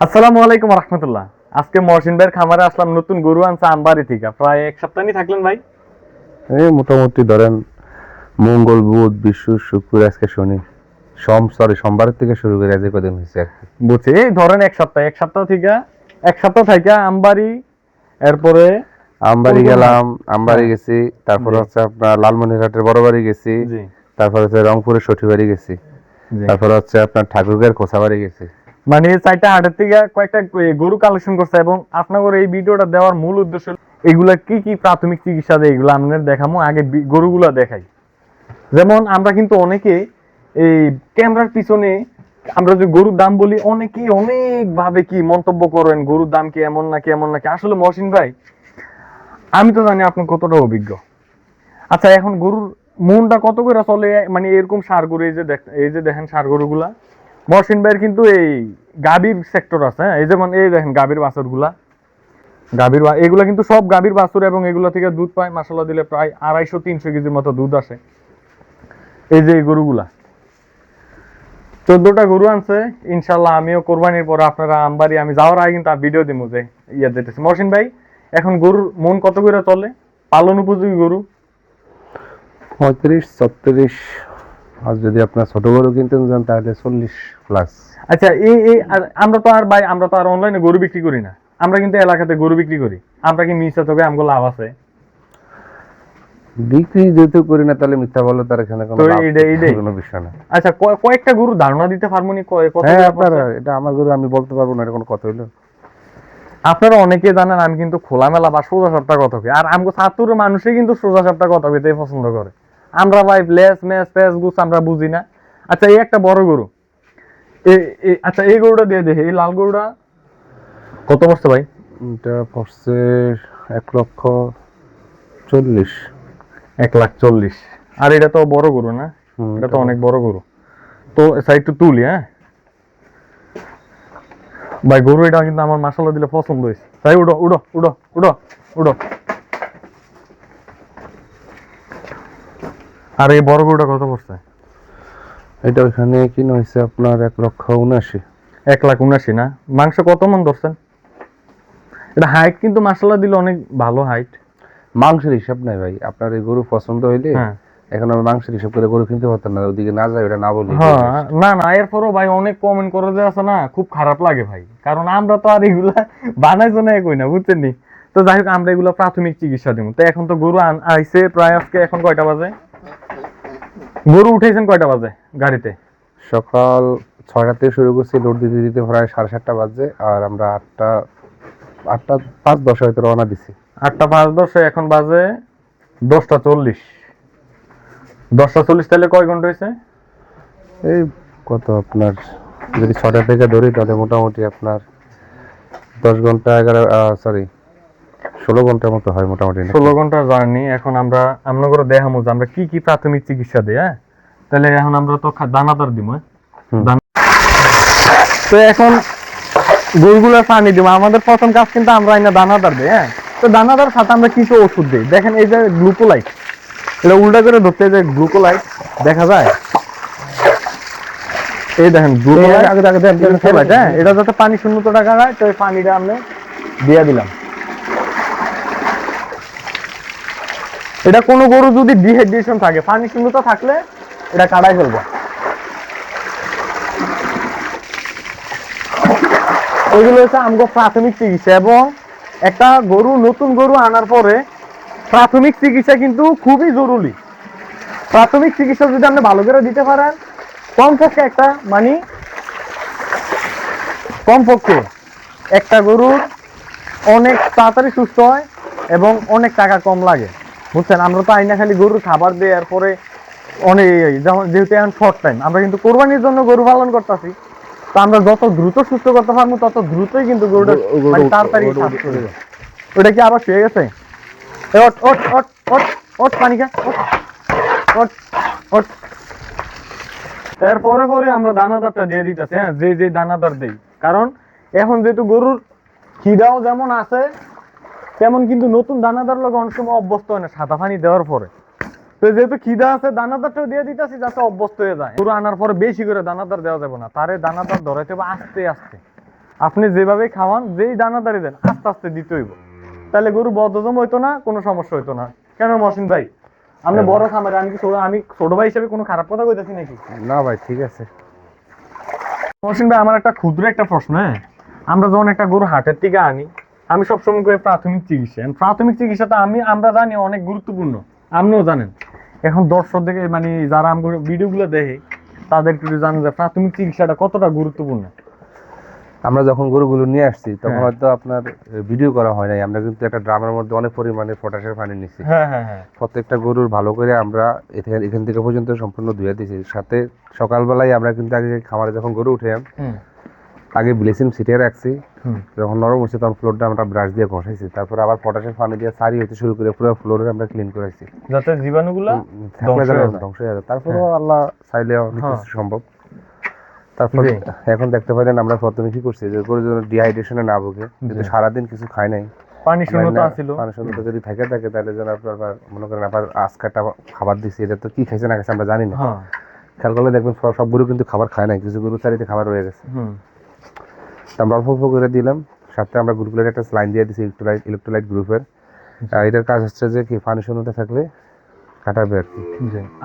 আসসালামু আলাইকুম রহমতুল্লাহ। আজকে মহসিন ভাইয়ের খামারে আসলাম, নতুন গরু আনছে আমবাড়ি থেকে। প্রায় এক সপ্তাহ নিয়ে থাকলেন ভাই? এই মোটামুটি ধরেন মঙ্গল বুধ বৃহস্পতি শুক্র আজকে শনি সোমবারের থেকে শুরু করে আজ কদিন হয়েছে আর কি। বুঝছি, এই ধরেন এক সপ্তাহ থেকে আমবাড়ি, এরপরে কোন আমবাড়ি কোন হাট? গেলাম, আমবাড়ি হ্যাঁ, গেছি, তারপর জি হচ্ছে আপনার লালমনিরহাটের বড় বাড়ি গেছি, জি তারপর হচ্ছে রংপুরের সঠিবাড়ি গেছি, জি। তারপর হচ্ছে আপনার ঠাকুরগাঁয়ের কোসাবাড়ি গেছি। মানে এই চারটা হাটের থেকে কয়েকটা গরু কালেকশন করছে, এবং আপনাদের এই ভিডিওটা দেওয়ার মূল উদ্দেশ্য হলো এগুলা কি কি প্রাথমিক চিকিৎসা দেয় এগুলো আপনাদের দেখামো। আগে গরুগুলা দেখাই। যেমন আমরা কিন্তু অনেকে এই ক্যামেরার পিছনে আমরা যে গরুর দাম বলি, অনেকেই অনেক ভাবে কি মন্তব্য করেন, গরুর দাম কি এমন নাকি এমন নাকি। আসলে মহসিন ভাই, আমি তো জানি আপনি কতটা অভিজ্ঞ। আচ্ছা, এখন গরুর মনটা কত করে চলে, মানে এরকম সার গরু, এই যে দেখেন সার গরুগুলা, মহসিন ভাইয়ের কিন্তু এই গাভীর সেক্টর আছে। হ্যাঁ, এই যেমন এই দেখেন গাভীর বাছুর গুলা, এগুলা কিন্তু সব গাভীর বাছুর, এবং এগুলা থেকে দুধ পায় মাসাল্লাহ দিলে প্রায় 250-300 কেজির মতো দুধ আসে। এই যে এই গরুগুলা 14টা গরু আনছে। ইনশাল্লাহ আমিও কোরবানির পর আপনারা আমবাড়ি আমি যাওয়ার আগে কিন্তু ভিডিও দিব যে ইয়া যেতেছে। মহসিন ভাই, এখন গরুর মন কত করে চলে পালন উপযোগী গরু? 35-36। আর যদি আপনার ছোট গরু কিনতে যান তাহলে 40+। আচ্ছা, আমরা তো আর অনলাইনে গরু বিক্রি করি না, আমরা কিন্তু এলাকাতে গরু বিক্রি করি। আমরা কি মিশা তবে আমগো লাভ আছে? বিক্রি যেহেতু করি না তাহলে মিথ্যা বলে তার এখানে তো কোনো লাভ এইটাই। কোনো বিষয় না। আচ্ছা, কয়েকটা গরু ধারণা দিতে পারবো নি কত হ্যাঁ, করে আপনার পড়ছে? এটা আমার গরু, আমি বলতে পারবো না, এটা কোনো কথা হইলো? আপনারা অনেকে জানেন আমি কিন্তু খোলামেলা বা সোজা সাপটা কথা কই, আর আমগো ছাত্রের মানুষে কিন্তু সোজা সাপটা কথা কইতেই পছন্দ করে। আমরা ভাই লেস মেস পেস গুছ আমরা বুঝি না। আচ্ছা, এই একটা বড় গরু, আচ্ছা এই গরুটা দিয়ে দেখে, এই লাল গরুটা কত বছর ভাই? এটা পড়ছে 1,40,000। 1,40,000। আর এটা তো বড় গরু না? এটা তো অনেক বড় গরু। তো সাইড একটু তুলি, হ্যাঁ ভাই, গরু এটা কিন্তু আমার মাসাল্লাহ দিলে পছন্দ হয়েছে। তাই উঠো উঠো উঠো উঠো উঠো। আর এই বড় গরুটা কত পড়ছে? এটা ওইখানে কিনা হয়েছে আপনার 1,79,000। 1,79,000 না? মাংস কত মন ধরছেন? এটা হাইট কিন্তু মাসাল্লাহ দিলে অনেক ভালো হাইট। মাংসের হিসাব নাই ভাই, আপনার এই গরু পছন্দ হইলে হ্যাঁ এখন আমি মাংসের হিসাব করে গরু কিনতে পারতাম না, ওদিকে না যাই ওটা না বলি। হ্যাঁ, না না, এরপরও ভাই অনেক কমেন্ট করে যে আছে না, খুব খারাপ লাগে ভাই, কারণ আমরা তো আর এগুলা বানাইছো না কই না, বুঝছেন নি? তো যাই হোক, আমরা এগুলো প্রাথমিক চিকিৎসা দিব। তো এখন তো গরু আইছে প্রায়, আজকে এখন কয়টা বাজে? গরু উঠেছেন কয়টা বাজে গাড়িতে? সকাল 6টা থেকে শুরু করছি, লোড দিতে দিতে প্রায় 7:30 বাজে, আর আমরা 8টা 5-10 হয়তো রওনা দিছি। 8টা 5-10, এখন বাজে 10টা 40। 10টা 40, তাহলে কয় ঘন্টা হয়েছে? এই কত আপনার, যদি 6টা থেকে ধরি তাহলে মোটামুটি আপনার 10 ঘন্টা 16 ঘন্টার মতো হয় মোটামুটি নাকি? 16 ঘন্টার জার্নি। এখন আমরা করে দেখামো যে আমরা কি কি প্রাথমিক চিকিৎসা দিই। হ্যাঁ, তাহলে এখন আমরা তো দানাদার দিব। হ্যাঁ, হুম। তো এখন গরুগুলো পানি দিব। আমাদের প্রথম কাজ কিন্তু আমরা আইনা দানাদার দিই। হ্যাঁ, তো দানাদার সাথে আমরা কিছু ওষুধ দিই। দেখেন এই যে গ্লুকোলাইট, এটা উল্টা করে ধরতে, যে গ্লুকোলাইট দেখা যায়, এই দেখেন গ্লুকোলাইট। হ্যাঁ, এটা যাতে পানি শূন্যতা রাখা যায়, তো এই পানিটা আমরা দিয়ে দিলাম। এটা কোনো গরু যদি ডিহাইড্রেশন থাকে, পানি শূন্যতা থাকলে এটা কাটাই ফেলবো। এগুলো হচ্ছে আমগো প্রাথমিক চিকিৎসা। এবং একটা নতুন গরু আনার পরে প্রাথমিক চিকিৎসা কিন্তু খুবই জরুরি। প্রাথমিক চিকিৎসা যদি আপনি ভালো করে দিতে পারেন, কমপক্ষে কমপক্ষে একটা গরুর অনেক তাড়াতাড়ি সুস্থ হয় এবং অনেক টাকা কম লাগে। বুঝছেন, আমরা তো আইনা খালি গরুর খাবার দিয়ে, এরপরে অনেক যেমন যেহেতু এখন শর্ট টাইম, আমরা কিন্তু কোরবানির জন্য গরু পালন করতেছি। তো আমরা যত দ্রুত সুস্থ করতে পারবো তত দ্রুতই কিন্তু গরুটা মানে তাড়াতাড়ি স্বাস্থ্য হবে। ওটা কি আবার শুয়ে গেছে? ওট ওট ওট ওট ওট পানি খা, ওট ওট ওট। এরপরে পরে আমরা দানাদারটা দিয়ে দিতেছি। হ্যাঁ, যে যে দানাদার দেই, কারণ এখন যেহেতু গরুর খিদাও যেমন আছে, তেমন কিন্তু নতুন দানাদার লোক অনেক সময় অভ্যস্ত হয় না সাদা পানি দেওয়ার পরে। তো যেহেতু খিদা আছে, দানাদারটাও দিয়ে দিতেছি যাতে অভ্যস্ত হয়ে যায়। গরু আনার পরে বেশি করে দানাদার দেওয়া যাবে না, তারে দানাদার ধরাইতে হবে আস্তে আস্তে। আপনি যেভাবে খাওয়ান, যেই দানাদারি দেন আস্তে আস্তে দিতে হইব, তাহলে গরু বদহজম হইতো না, কোনো সমস্যা হইতো না। কেন মহসিন ভাই, আপনি বড় খামারে, আমি ছোট ভাই হিসেবে কোনো খারাপ কথা কইতাছি নাকি? না ভাই ঠিক আছে। মহসিন ভাই, আমার একটা ক্ষুদ্র একটা প্রশ্ন, হ্যাঁ, আমরা যখন একটা গরু হাটের থেকে আনি, আমি সবসময় করি প্রাথমিক চিকিৎসা। প্রাথমিক চিকিৎসাটা আমরা জানি অনেক গুরুত্বপূর্ণ, আপনিও জানেন। এখন দর্শক থেকে মানে যারা আমার ভিডিওগুলো দেখে তাদের একটু জানেন যে প্রাথমিক চিকিৎসাটা কতটা গুরুত্বপূর্ণ। আমরা যখন গরুগুলো নিয়ে আসছি তখন হ্যাঁ। হয়তো আপনার ভিডিও করা হয় নাই, আমরা কিন্তু একটা ড্রামের মধ্যে অনেক পরিমাণে পটাশের পানি নিচ্ছি। হ্যাঁ হ্যাঁ হ্যাঁ। প্রত্যেকটা গরুর ভালো করে আমরা এখান থেকে পর্যন্ত সম্পূর্ণ ধুয়ে দিয়েছি। সাথে সকালবেলায় আমরা কিন্তু আগে খামারে যখন গরু উঠে হুম আগে ব্লিচিং ছিটিয়ে রাখছি, হুম। যখন নরম হচ্ছে তখন ফ্লোরটা আমরা ব্রাশ দিয়ে ঘষাইছি, তারপর আবার পটাশের পানি দিয়ে সারি হতে শুরু করে পুরো ফ্লোরে আমরা ক্লিন করেছি, যাতে জীবাণুগুলা থাকলে ধ্বংস যেন হয়ে যায়। ধ্বংস হয়ে যায়। তারপরেও আল্লাহ চাইলে অনেক হ্যাঁ। কিছু সম্ভব। তারপর জি। এখন দেখতে পাইলেন আমরা প্রথমে কি করছি, যে গরু যেন ডিহাইড্রেশনে না ভোগে, কিন্তু জি। সারাদিন কিছু খায় নাই, পানি শূন্যতা ছিল। পানি শূন্যতা যদি থাকে তাহলে যেন আপনার আবার মনে করেন আবার আজকাটা খাবার দিচ্ছি, এটা তো কি খাইছে না খাইছে আমরা জানি না। হ্যাঁ। খেয়াল করলে দেখবেন সব গরু কিন্তু খাবার খায় নাই, কিছু গরু চারিতে খাবার রয়ে গেছে। হুম। তো আমরা অল্প অল্প করে দিলাম, সাথে আমরা গ্রুপের একটা স্লাইন দিয়ে দিচ্ছি ইলেকট্রোলাইট গ্রুপের। এটার কাজ হচ্ছে যে কি পানি শূন্যতা থাকলে কাটাবে আর কি।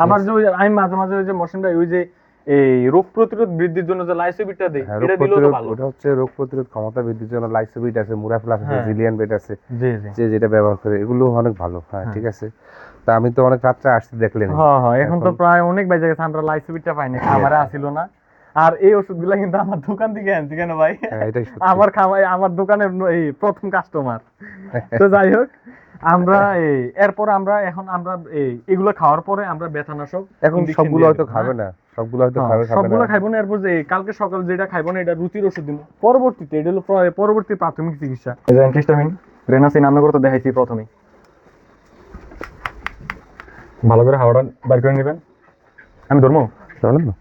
আবার যে আমি মাঝে মাঝে ওই যে মহসিন ভাই ওই যে এই রোগ প্রতিরোধ বৃদ্ধির জন্য যে লাইসোবিটটা দেই, হ্যাঁ, এটা রোগ দিলেও তো প্রতিরোধ, ভালো। ওটা হচ্ছে রোগ প্রতিরোধ ক্ষমতা বৃদ্ধির জন্য লাইসোবিট আছে, মুরাফ্লাক্স আছে, হ্যাঁ। জিলিয়ান বেট আছে, জি জি। যে যেটা ব্যবহার করে এগুলো অনেক ভালো। হ্যাঁ ঠিক আছে। তা আমি তো অনেক রাত্রে আসছি দেখলেন। হ্যাঁ হ্যাঁ, এখন তো প্রায় অনেক বেজে গেছে, আমরা লাইসোবিটটা পাই না, খামারে আসিল না। আর এই ওষুধগুলা কিন্তু আমার দোকান থেকে আনছি। কেন ভাই? হ্যাঁ এটাই সত্যি। আমার খামার, আমার দোকানের এই প্রথম কাস্টমার। তো যাই হোক, আমরা এরপর আমরা এগুলো খাওয়ার পরে আমরা ব্যথানাশক এখন injection সবগুলো দিয়ে হয়তো দেব, খাবে হ্যাঁ? না, সবগুলো হয়তো হ্যাঁ, খাবে সবগুলো না। খাইবো না। এরপর যে কালকে সকাল যেটা খাইবো না, এটা রুচির ওষুধ দিব পরবর্তীতে। এটা হলো পরবর্তী প্রাথমিক চিকিৎসা। এই যে অ্যান্টিহিস্টামিন, রেনাসিন আমরা করতে দেখাইছি প্রথমে। ভালো করে হাওয়াটা বার করে নেবেন। আমি ধরবো? জানেন না?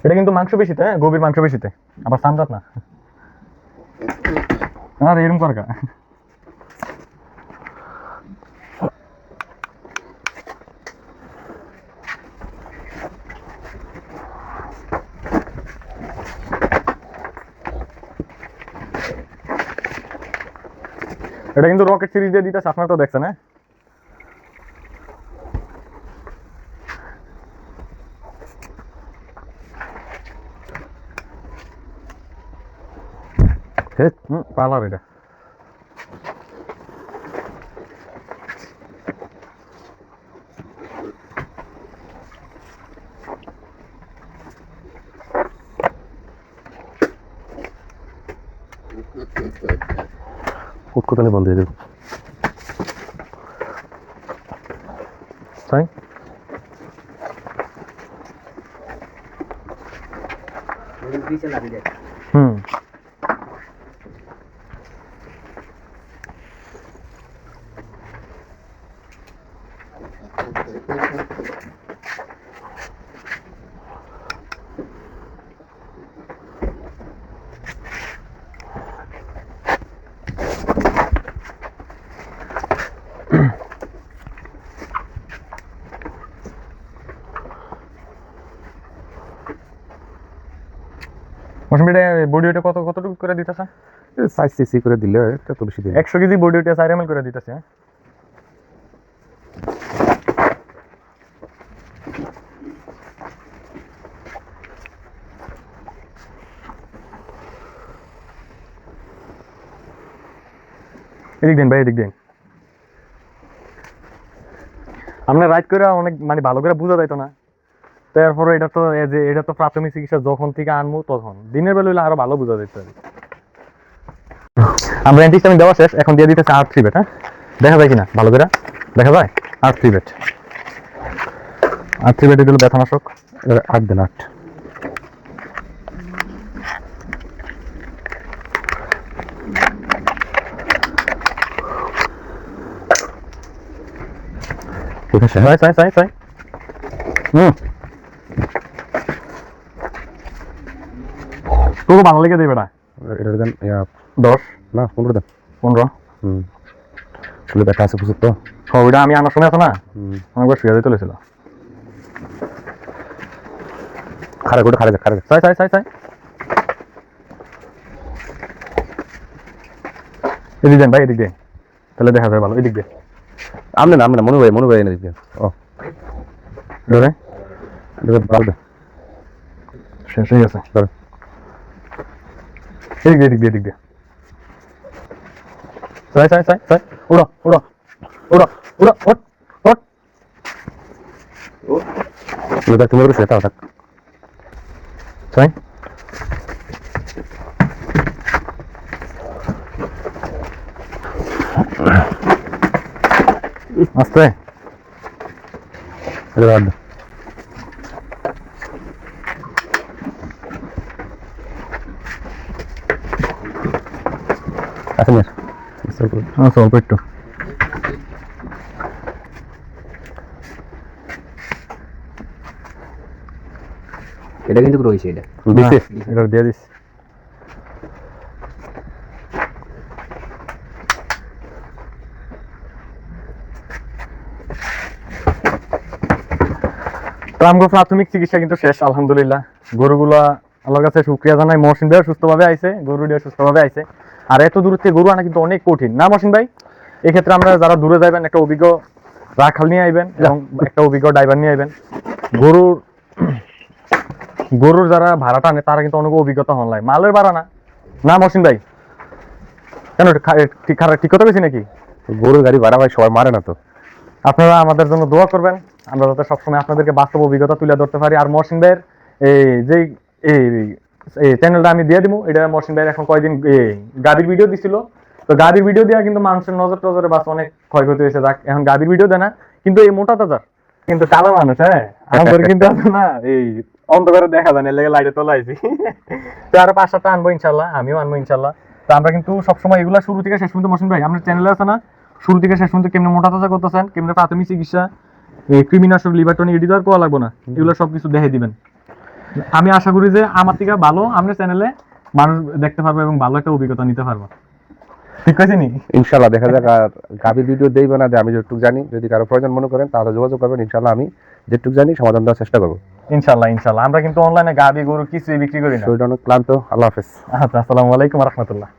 এটা কিন্তু মাংস বেশিতে, হ্যাঁ, গভীর মাংস বেশিতে, আবার সামরাত না। আর এরকম করকা। এটা কিন্তু রকেট সিরিজ দিয়ে দিতেছে, আপনারা তো দেখছেন, হ্যাঁ? পালার এটা। উৎকোটানি বন্ধ হয়ে যাবে। তাই হুম। মৌসুমি বডি ওয়েটে কতটুকু করে দিতেছে? 5 সিসি করে দিলে এটা তো বেশি দিন। 100 কেজি বডি ওয়েটে 4 ml করে দিতেছে, হ্যাঁ? এদিক দিন ভাই, এদিক দিন। আমরা রাইড করে অনেক মানে ভালো করে বোঝা যাইতো না, তারপরে এটা তো প্রাথমিক চিকিৎসা, যখন থেকে আনবো তখন দিনের বেলা হইলে আরো ভালো বোঝা যেত। আমরা অ্যান্টিহিস্টামিন দেওয়া শেষ, এখন দিয়ে দিতেছে R3 বেট। হ্যাঁ, দেখা যায় কিনা ভালো করে? দেখা যায়। R3 বেট, R3 বেট দিল ব্যথানাশক। 8 দিন 8। ঠিক আছে। সাই তোকে ভালো লেগে দেবে না? এটা দেন 10 না 15 দেন। 15। আসলে ব্যথা আছে বুঝছো তো। ওইটা আমি আনার সময় আছে না, অনেকবার শুয়ে যেতে লেছিল। খাড়া করে খাড়া খাড়া সাই সাই সাই সাই এদিক দেন ভাই, এদিক দিয়ে তাহলে দেখা যায় ভালো। এদিক দিয়ে আমনে না মনু ভাই এনে দিবে ও ধরে ভালো শেষ হয়ে গেছে। ধরে এদিক দিয়ে এদিক দিয়ে এদিক দিয়ে সাই সাই সাই সাই উড়ো উড়ো উড়ো উড়ো ওট ওট দেখ তুমি করে সেটা থাক সাই আস্তে এটা বাদ আচ্ছা মিয়া অল্প একটু এটা কিন্তু রয়েছে এটা দিছে এটা দিয়ে দিস। তো আমগো প্রাথমিক চিকিৎসা কিন্তু শেষ আলহামদুলিল্লাহ। গরুগুলা আল্লাহর কাছে শুকরিয়া জানাই, মহসিন ভাই সুস্থভাবে আইছে, গরুটিও সুস্থভাবে আইছে। আর এত দূর থেকে গরু আনা কিন্তু অনেক কঠিন না মহসিন ভাই? এক্ষেত্রে আমরা যারা দূরে যাবেন একটা অভিজ্ঞ রাখাল নিয়ে আইবেন এবং একটা অভিজ্ঞ ড্রাইভার নিয়ে আইবেন। গরুর যারা ভাড়াটা আনে তারা কিন্তু অনেক অভিজ্ঞতা হন লাগে, মালের ভাড়া না। না মহসিন ভাই কেন ঠিক কথা বলছি নাকি? গরুর গাড়ি ভাড়া ভাই সবাই মারে না তো। আপনারা আমাদের জন্য দোয়া করবেন, আমরা যাতে সবসময় আপনাদেরকে বাস্তব অভিজ্ঞতা তুলে ধরতে পারি। আর মহসিন ভাইয়ের এই চ্যানেলটা আমি দিয়ে দিব, এটা মহসিন ভাইয়ের এখন কয়েকদিন গাড়ির ভিডিও দিছিল, তো গাড়ির ভিডিও দেওয়া কিন্তু মানুষের নজর টজরে বাস অনেক ক্ষয়ক্ষতি হয়েছে। যাক এখন গাড়ির ভিডিও দেয় না, কিন্তু এই মোটা তাজার কিন্তু কালো মানুষ, হ্যাঁ আমাদের কিন্তু আছে না এই অন্ধকারে দেখা যায় না, লেগে লাইটে তোলা আইছি। তো আরো 5-7টা আনবো ইনশাল্লাহ, আমিও আনবো ইনশাল্লাহ। তো আমরা কিন্তু সবসময় এগুলা শুরু থেকে শেষ পর্যন্ত মহসিন ভাই আপনার চ্যানেলে আছে না, শুরু থেকে শেষ পর্যন্ত কেমনে মোটা তাজা করতেছেন, কেমনে প্রাথমিক চিকিৎসা, কৃমিনাশক, লিভারটনি এডিটর করা লাগবো না, এগুলো সবকিছু দেখে দিবেন। আমি আশা করি যে আমার থেকে ভালো আপনার চ্যানেলে মানুষ দেখতে পারবে এবং ভালো একটা অভিজ্ঞতা নিতে পারবো। ঠিক আছে নি? ইনশাল্লাহ দেখা যাক। আর গাভীর ভিডিও দেইবে না, আমি যেটুকু জানি, যদি কারো প্রয়োজন মনে করেন তাহলে যোগাযোগ করবেন। ইনশাল্লাহ আমি যেটুকু জানি সমাধান দেওয়ার চেষ্টা করবো। ইনশাল্লাহ ইনশাল্লাহ। আমরা কিন্তু অনলাইনে গাভী গরু কিছুই বিক্রি করি না। শরীরটা অনেক ক্লান্ত। আল্লাহ হাফেজ। আচ্ছা, আসসালামু আলাইকুম ওয়া রাহমাতুল্লাহ।